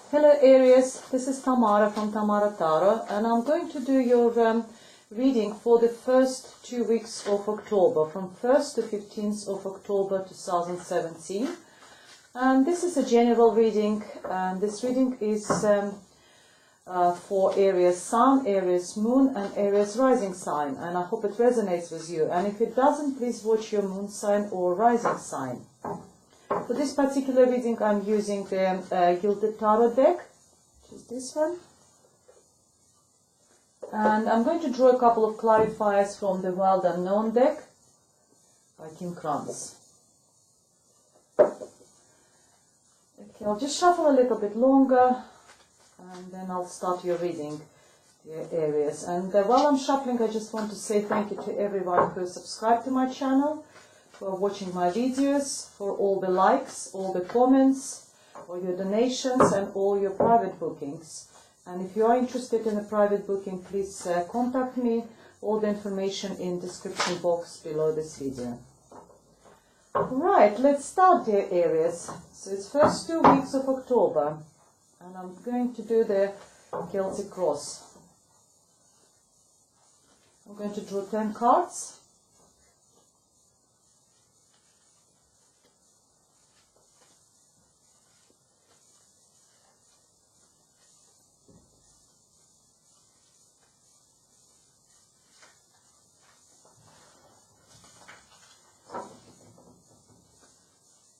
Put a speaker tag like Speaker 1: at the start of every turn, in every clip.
Speaker 1: Hello Aries, this is Tamara from Tamara Tarot, and I'm going to do your reading for the first 2 weeks of October, from 1st to 15th of October 2017. And this is a general reading, and this reading is for Aries Sun, Aries Moon, and Aries Rising sign, and I hope it resonates with you. And if it doesn't, please watch your Moon sign or Rising sign. For this particular reading, I'm using the Gilded Tarot deck, which is this one. And I'm going to draw a couple of clarifiers from the Wild Unknown deck by Kim Kranz. Okay, I'll just shuffle a little bit longer, and then I'll start your reading, dear Aries. And while I'm shuffling, I just want to say thank you to everyone who subscribed to my channel, for watching my videos, for all the likes, all the comments, all your donations, and all your private bookings. And if you are interested in a private booking, please contact me. All the information in the description box below this video. Right, let's start, dear Aries. So it's first 2 weeks of October, and I'm going to do the Celtic Cross. I'm going to draw 10 cards.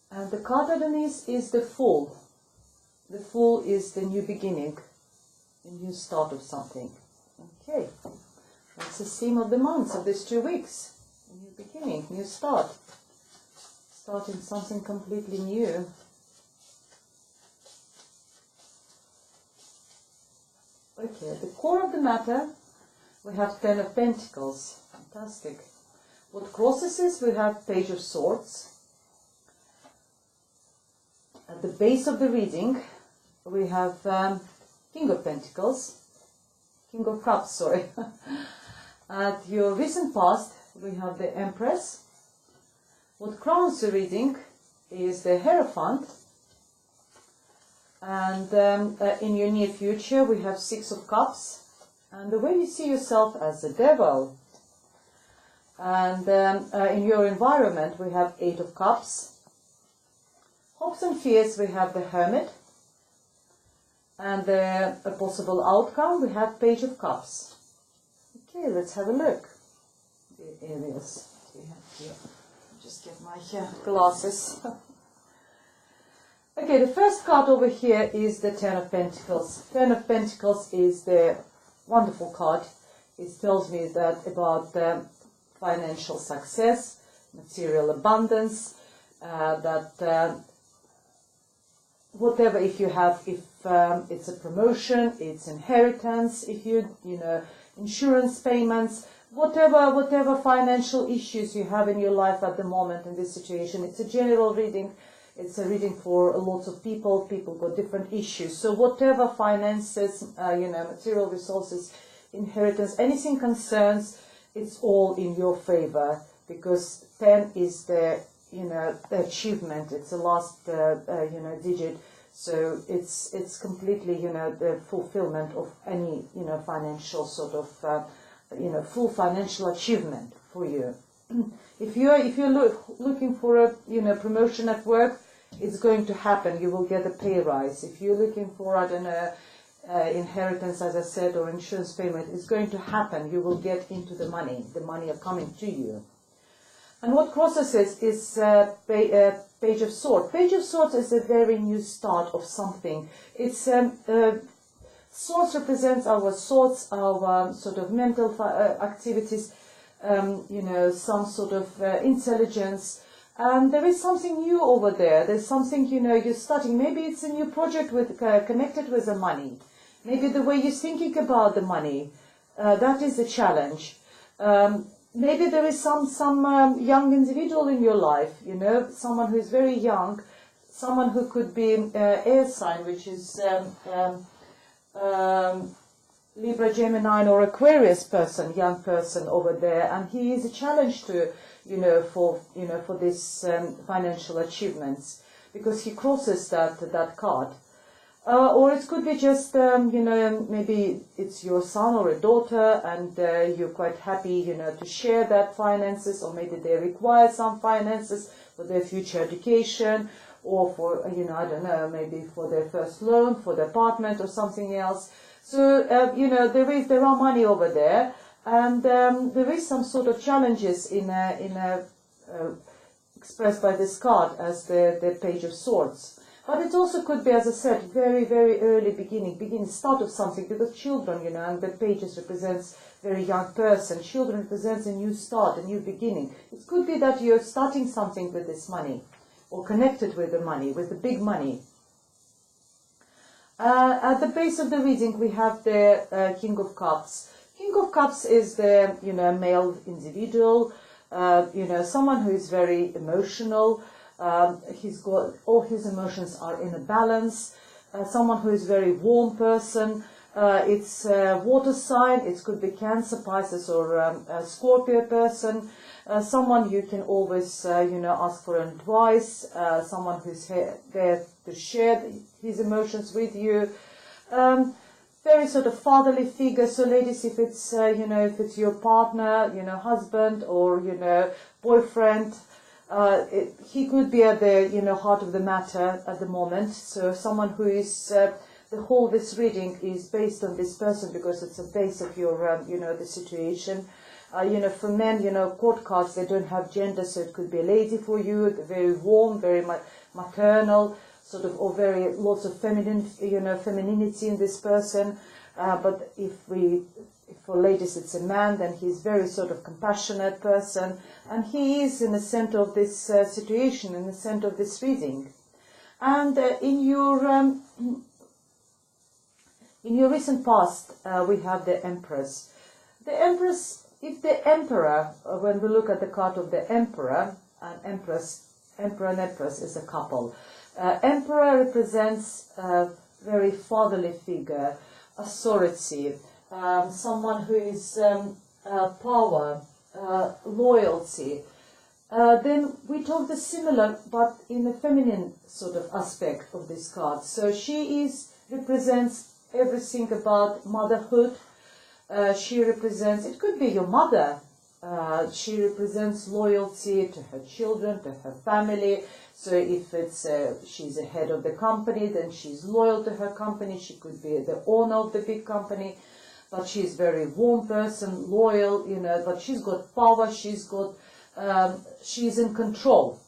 Speaker 1: And the card underneath is the Fool. The Fool is the new beginning, a new start of something. Okay, that's the theme of the months of these 2 weeks. A new beginning, new start. Starting something completely new. Okay, at the core of the matter, we have 10 of Pentacles. Fantastic. What crosses is we have Page of Swords. At the base of the reading, we have King of Pentacles, King of Cups, sorry. At your recent past, we have the Empress. What crowns the reading is the Hierophant. And in your near future, we have Six of Cups. And the way you see yourself as the Devil. And in your environment, we have Eight of Cups. Hopes and fears, we have the Hermit, and a possible outcome, we have Page of Cups. Okay, let's have a look. The Aries, we have here. Just get my glasses. Okay, the first card over here is the Ten of Pentacles. Ten of Pentacles is the wonderful card. It tells me that about financial success, material abundance, that whatever, if it's a promotion, it's inheritance, if you know, insurance payments, whatever financial issues you have in your life at the moment in this situation. It's a general reading. It's a reading for lots of people. People got different issues. So whatever finances, material resources, inheritance, anything concerns, it's all in your favor, because 10 is the the achievement. It's the last digit, so it's completely the fulfillment of any financial sort of full financial achievement for you. If you're looking for a promotion at work, it's going to happen. You will get a pay rise. If you're looking for inheritance, as I said, or insurance payment, it's going to happen. You will get into the money. The money are coming to you. And what crosses is Page of Swords. Page of Swords is a very new start of something. It's Swords represents our thoughts, our sort of mental activities, some sort of intelligence. And there is something new over there. There's something, you're starting. Maybe it's a new project connected with the money. Maybe the way you're thinking about the money, that is a challenge. Maybe there is some young individual in your life, someone who is very young, someone who could be air sign, which is Libra, Gemini, or Aquarius person, young person over there, and he is a challenge to, for this financial achievements, because he crosses that card. Or it could be just, you know, maybe it's your son or a daughter, and you're quite happy, you know, to share that finances, or maybe they require some finances for their future education, or for, you know, I don't know, maybe for their first loan, for their apartment or something else. So, you know, there are money over there, and there is some sort of challenges expressed by this card as the Page of Swords. But it also could be, as I said, very, very early start of something, because children, you know, and the pages represents very young person. Children represents a new start, a new beginning. It could be that you're starting something with this money, or connected with the money, with the big money. At the base of the reading, we have the King of Cups. King of Cups is the, you know, male individual, you know, someone who is very emotional. He's got all his emotions are in a balance. Someone who is very warm person. It's a water sign. It could be Cancer, Pisces, or a Scorpio person. Someone you can always, you know, ask for advice. Someone who's there to share his emotions with you. Very sort of fatherly figure. So, ladies, if it's you know, if it's your partner, you know, husband, or you know, boyfriend. He could be at the, you know, heart of the matter at the moment. So someone who is this reading is based on this person, because it's a base of your you know, the situation. You know, for men, you know, court cards, they don't have gender, so it could be a lady for you, very warm, very maternal, sort of, or very lots of feminine, you know, femininity in this person. But for ladies it's a man, then he's very sort of compassionate person, and he is in the center of this situation, in the center of this reading. And in your recent past, we have the Empress. The Empress, if the Emperor, when we look at the card of the Emperor and Empress, Emperor and Empress is a couple. Emperor represents a very fatherly figure, authority, someone who is power, loyalty. Then we talk the similar, but in a feminine sort of aspect of this card. So she represents everything about motherhood. She represents, it could be your mother. She represents loyalty to her children, to her family. So if it's she's the head of the company, then she's loyal to her company. She could be the owner of the big company, but she's a very warm person, loyal, you know, but she's got power, she's in control.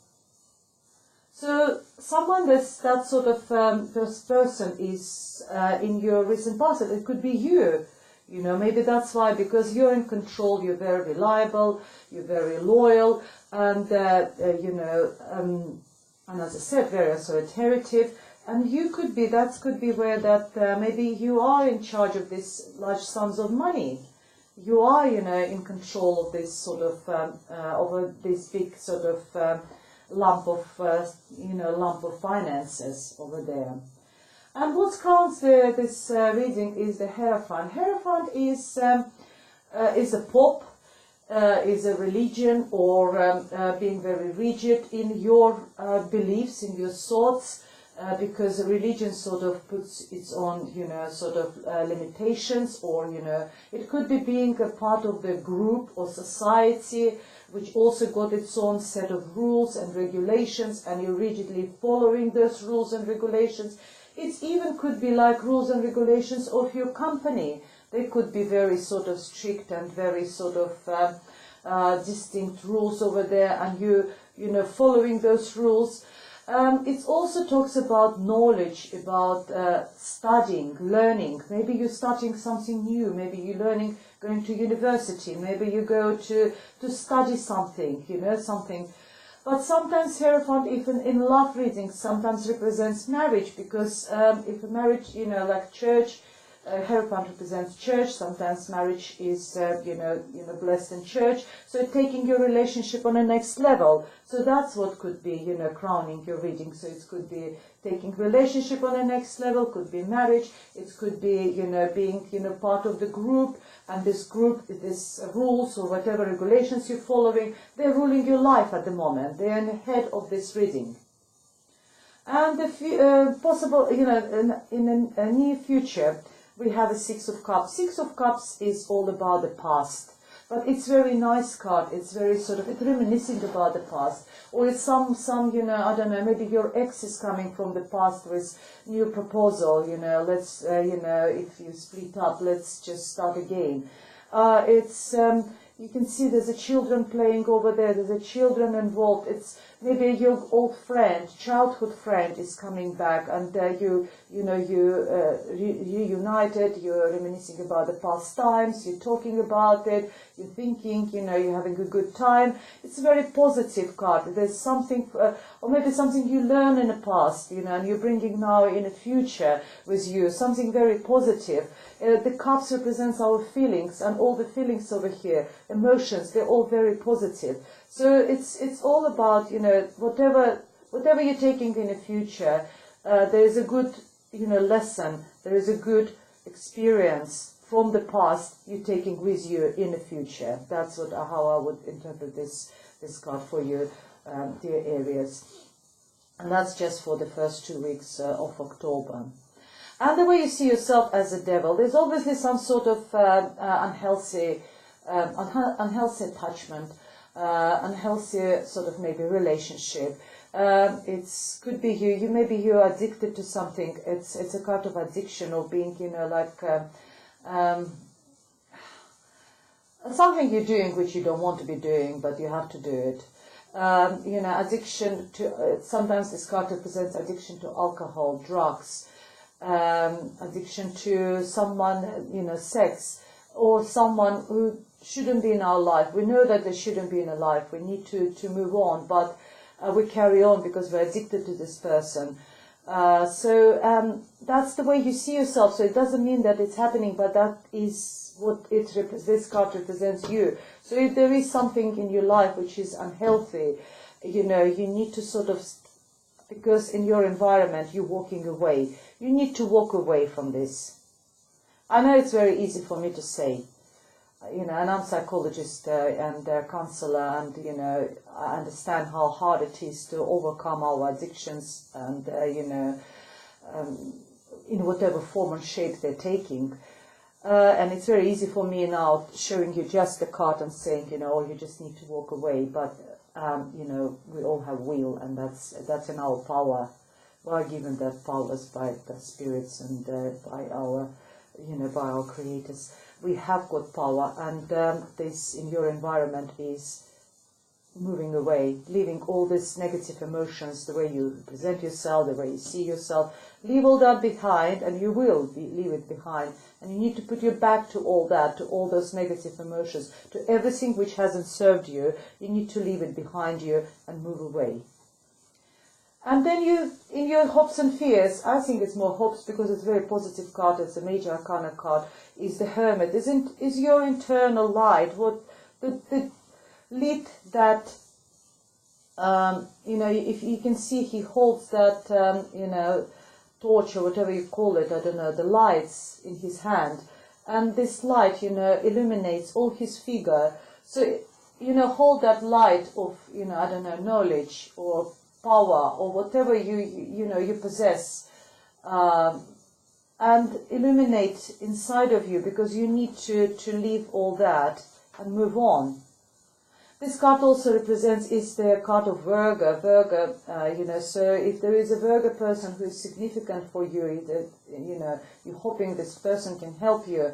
Speaker 1: So someone that sort of first person is in your recent past. It could be you. You know, maybe that's why, because you're in control, you're very reliable, you're very loyal, and you know, and as I said, very authoritative. And you could be, that could be where that maybe you are in charge of this large sums of money. You are, you know, in control of this sort of over this big sort of lump of finances over there. And what crowns this reading is the Hierophant. Hierophant is a pope, is a religion, or being very rigid in your beliefs, in your thoughts, because a religion sort of puts its own, you know, sort of limitations, or, you know, it could be being a part of the group or society, which also got its own set of rules and regulations, and you're rigidly following those rules and regulations. It even could be like rules and regulations of your company. They could be very sort of strict and very sort of distinct rules over there, and you know, following those rules. It also talks about knowledge, about studying, learning. Maybe you're studying something new. Maybe you're learning, going to university. Maybe you go to study something, you know, something. But sometimes Hierophant, even in love readings, sometimes represents marriage, because if a marriage, you know, like church, Hierophant represents church. Sometimes marriage is, you know, blessed in church. So taking your relationship on the next level. So that's what could be, you know, crowning your reading. So it could be taking relationship on the next level. Could be marriage. It could be, you know, being, you know, part of the group. And this group, this rules or whatever regulations you're following, they're ruling your life at the moment. They're in the head of this reading. And the possible, you know, in a near future, we have a Six of Cups. Six of Cups is all about the past, but it's very nice card. It's very sort of, it's reminiscing about the past. Or it's some, you know, I don't know, maybe your ex is coming from the past with new proposal, you know, let's, you know, if you split up, let's just start again. You can see there's a children playing over there, there's a children involved. It's maybe your old friend, childhood friend is coming back, and you reunited, you're reminiscing about the past times, you're talking about it, you're thinking, you know, you're having a good time. It's a very positive card. There's something, or maybe something you learn in the past, you know, and you're bringing now in the future with you, something very positive. The cups represents our feelings, and all the feelings over here, emotions, they're all very positive. So it's all about, you know, whatever you're taking in the future, there is a good, you know, lesson, there is a good experience from the past you're taking with you in the future. That's how I would interpret this card for you, dear Aries. And that's just for the first 2 weeks of October. And the way you see yourself as a devil, there's obviously some sort of unhealthy attachment, unhealthy sort of maybe relationship. Could be maybe you're addicted to something. It's a kind of addiction, or being, you know, like something you're doing which you don't want to be doing, but you have to do it. You know, addiction to, sometimes this card represents addiction to alcohol, drugs, addiction to someone, you know, sex, or someone who shouldn't be in our life. We know that they shouldn't be in our life. We need to move on, but we carry on because we're addicted to this person. So that's the way you see yourself. So it doesn't mean that it's happening, but that is what this card represents you. So if there is something in your life which is unhealthy, you know, you need to sort of, because in your environment you're walking away, you need to walk away from this. I know it's very easy for me to say, you know, and I'm a psychologist and counselor, and, you know, I understand how hard it is to overcome our addictions, and, you know, in whatever form and shape they're taking. And it's very easy for me now showing you just the card and saying, you know, oh, you just need to walk away. But, you know, we all have will, and that's in our power. We are given that powers by the spirits and by our, you know, by our creators. We have got power, and this in your environment is moving away, leaving all these negative emotions, the way you present yourself, the way you see yourself. Leave all that behind, and you will leave it behind. And you need to put your back to all that, to all those negative emotions, to everything which hasn't served you. You need to leave it behind you and move away. And then you, in your hopes and fears, I think it's more hopes because it's a very positive card, it's a major arcana card, is the Hermit. Is your internal light, what the light that, you know, if you can see, he holds that, you know, torch or whatever you call it, I don't know, the lights in his hand. And this light, you know, illuminates all his figure. So, you know, hold that light of, you know, I don't know, knowledge or power or whatever you know you possess, and illuminate inside of you, because you need to leave all that and move on. This card also represents, is the card of Virgo, you know, so if there is a Virgo person who is significant for you, that, you know, you're hoping this person can help you,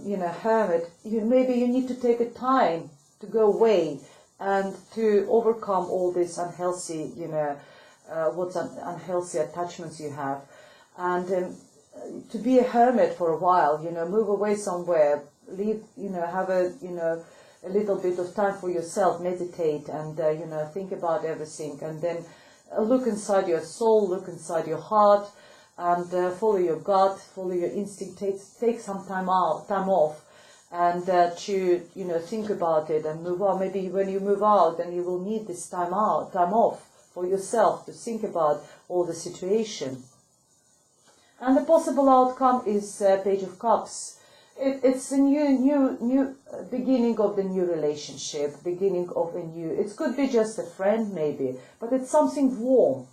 Speaker 1: you know, Hermit, maybe you need to take a time to go away and to overcome all these unhealthy, you know, unhealthy attachments you have, and to be a hermit for a while, you know, move away somewhere, leave, you know, have a, you know, a little bit of time for yourself, meditate, and, you know, think about everything, and then look inside your soul, look inside your heart, and follow your gut, follow your instinct, take some time off, and to, you know, think about it and move on. Maybe when you move out, then you will need this time off for yourself to think about all the situation. And the possible outcome is Page of Cups. It's a new beginning of the new relationship, beginning of a new. It could be just a friend, maybe, but it's something warm.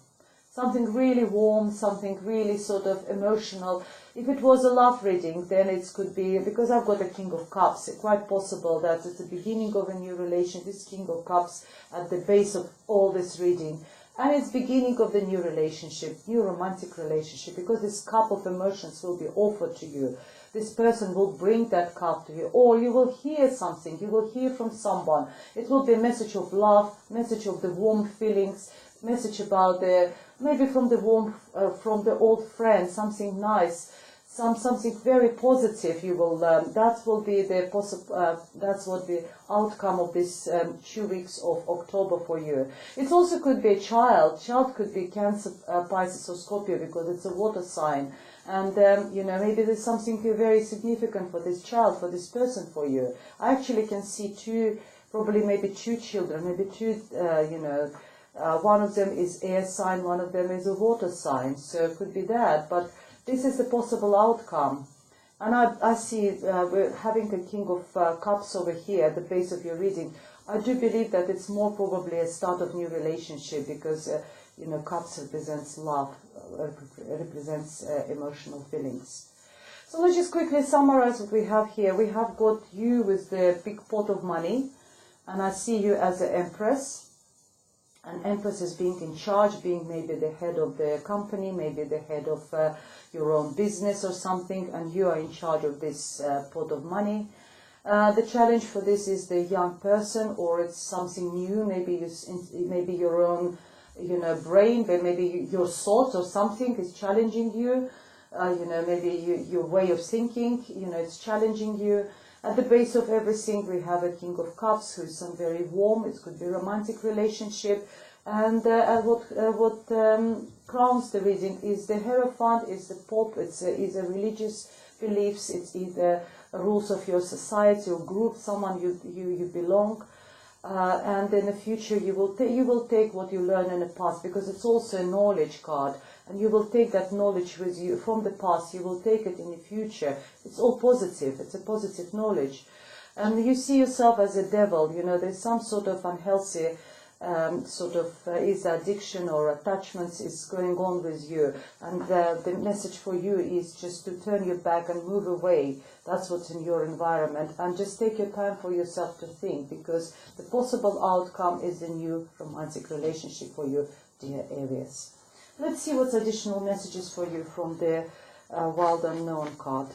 Speaker 1: something really warm, something really sort of emotional. If it was a love reading, then it could be, because I've got a King of Cups, it's quite possible that it's the beginning of a new relation, this King of Cups at the base of all this reading. And it's beginning of the new relationship, new romantic relationship, because this cup of emotions will be offered to you. This person will bring that cup to you, or you will hear something, you will hear from someone. It will be a message of love, message of the warm feelings, message about the, maybe from the warm, from the old friend, something nice, something very positive. You will, that will be the that's what the outcome of this 2 weeks of October for you. It also could be a child. Child could be Cancer, Pisces, or Scorpio, because it's a water sign. And, you know, maybe there's something very significant for this child, for this person, for you. I actually can see probably maybe two children, maybe two, you know, one of them is air sign, one of them is a water sign. So it could be that. But this is the possible outcome. And I see we're having a King of Cups over here at the base of your reading. I do believe that it's more probably a start of new relationship, because, you know, Cups represents love, represents emotional feelings. So let's just quickly summarize what we have here. We have got you with the big pot of money, and I see you as an Empress. An Empress is being in charge, being maybe the head of the company, maybe the head of your own business or something, and you are in charge of this pot of money. The challenge for this is the young person, or it's something new, maybe your own, you know, brain, but maybe your thoughts or something is challenging you. You know, maybe your way of thinking, you know, it's challenging you. At the base of everything, we have a King of Cups, who is very warm. It could be a romantic relationship. And what crowns the reading is the Hierophant, is the Pope, it's either religious beliefs, it's either rules of your society or group, someone you belong. And in the future, you will take what you learn in the past, because it's also a knowledge card. And you will take that knowledge with you from the past, you will take it in the future. It's all positive, it's a positive knowledge. And you see yourself as a devil, you know, there's some sort of unhealthy, is addiction or attachments is going on with you. And the message for you is just to turn your back and move away. That's what's in your environment. And just take your time for yourself to think, because the possible outcome is a new romantic relationship for you, dear Aries. Let's see what's additional messages for you from the Wild Unknown card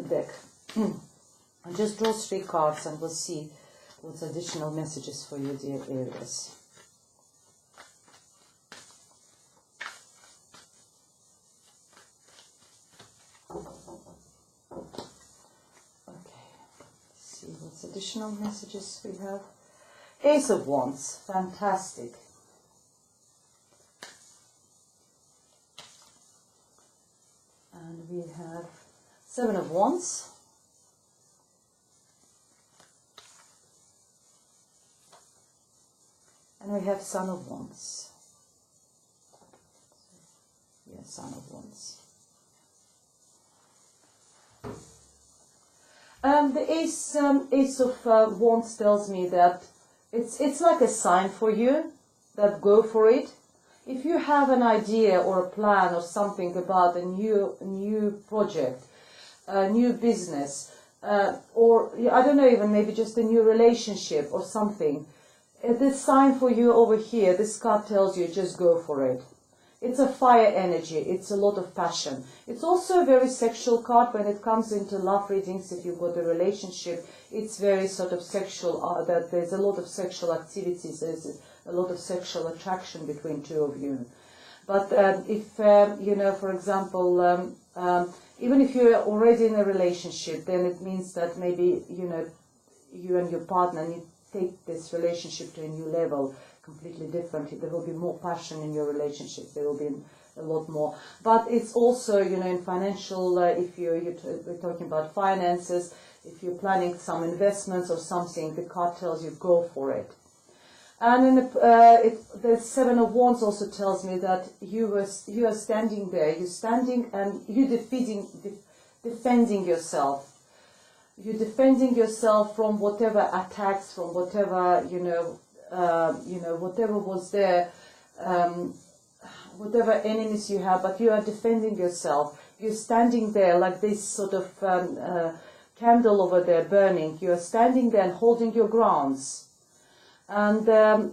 Speaker 1: deck. I'll just draw 3 cards and we'll see what's additional messages for you, dear Aries. Okay, let's see what's additional messages we have. Ace of Wands, fantastic. And we have 7 of Wands. And we have Son of Wands. Yes, Son of Wands. The Ace of Wands tells me that it's like a sign for you, that go for it. If you have an idea or a plan or something about a new project, a new business, or I don't know, even maybe just a new relationship or something, this sign for you over here, this card tells you just go for it. It's a fire energy, it's a lot of passion. It's also a very sexual card when it comes into love readings. If you've got a relationship, it's very sort of sexual, that there's a lot of sexual activities, there's a lot of sexual attraction between two of you. But if, you know, for example, even if you're already in a relationship, then it means that maybe, you know, you and your partner need to take this relationship to a new level, completely different. There will be more passion in your relationship. There will be a lot more. But it's also, you know, in financial, if we're talking about finances, if you're planning some investments or something, the card tells you go for it. And in the 7 of Wands also tells me that you are standing there. You're standing and you're defending yourself. You're defending yourself from whatever attacks, from whatever, whatever was there. whatever enemies you have, but you are defending yourself. You're standing there like this sort of candle over there burning. You're standing there and holding your grounds. And,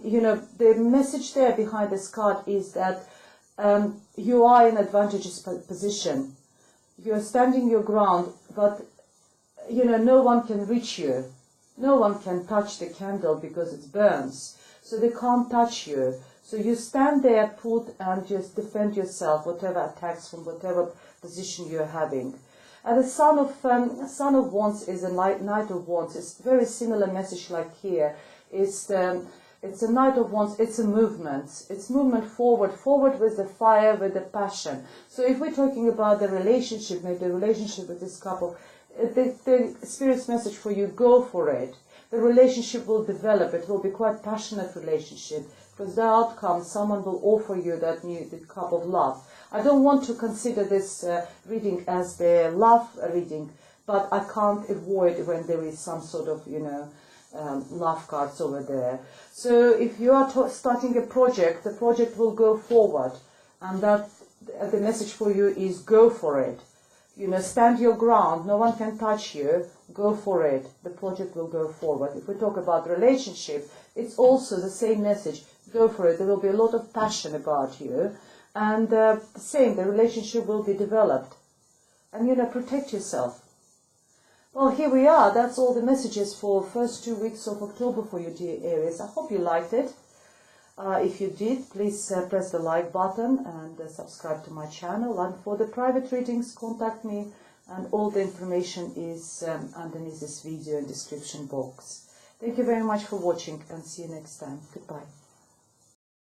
Speaker 1: you know, the message there behind this card is that you are in advantageous position. You're standing your ground, but, you know, no one can reach you. No one can touch the candle because it burns. So they can't touch you. So you stand there put and just defend yourself, whatever attacks from whatever position you're having. And the Son of Wands is a Knight of Wands. It's a very similar message like here. It's a Knight of Wands. It's a movement. It's movement forward with the fire, with the passion. So if we're talking about the relationship, maybe the relationship with this couple, the Spirit's message for you, go for it. The relationship will develop. It will be quite passionate relationship. Because the outcome, someone will offer you that new cup of love. I don't want to consider this reading as the love reading, but I can't avoid when there is some sort of, you know, love cards over there. So if you are starting a project, the project will go forward. And that the message for you is go for it. You know, stand your ground. No one can touch you. Go for it. The project will go forward. If we talk about relationship, it's also the same message. Go for it. There will be a lot of passion about you. And the same, the relationship will be developed. And, you know, protect yourself. Well, here we are. That's all the messages for first 2 weeks of October for you, dear Aries. I hope you liked it. If you did, please press the like button and subscribe to my channel. And for the private readings, contact me. And all the information is underneath this video in the description box. Thank you very much for watching and see you next time. Goodbye.